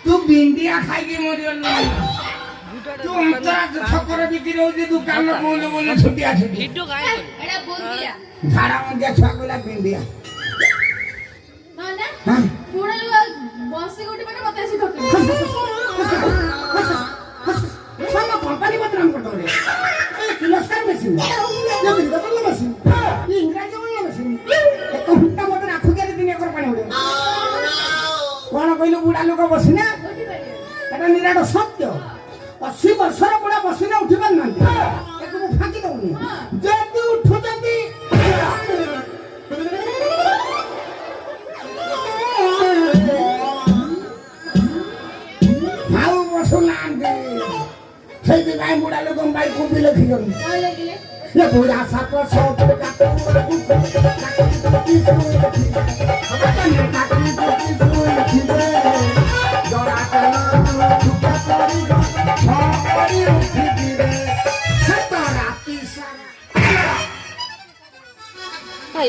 तू भिंडिया खाई मरिगल तू अंतरा छकर बिक्री होती दुकान में बोले बोले छुट्टी आ छुट्टी ভিডিও গায় এটা বুন্দিয়া झाड़ा में क्या छुआ कोला भिंडिया মানে हां পুরা লোক বসে গুটি মানে बतासी করতে साला कंपनी बदनाम करता रे किलोस्कार मशीन ये बिल्कुल बदल मशीन ये इंग्रजी वाला मशीन एक घंटा मत आखु के दिन एकर पानी उड़े कोन कइलो बुढ़ा लोक बसिना গুটি পারে এটা নিরাট সত্য 80 বছর বুড়া বসিনা উঠিবার নান্তি একটু ফাঁকি দউনি যদি উঠুচন্তি হাউ বসুনান্তি সেইদি ভাই বুড়া লোক ভাই কবি লিখিজন তাহলে গেলে ये बुढ़ा सा पर सौ का ভাই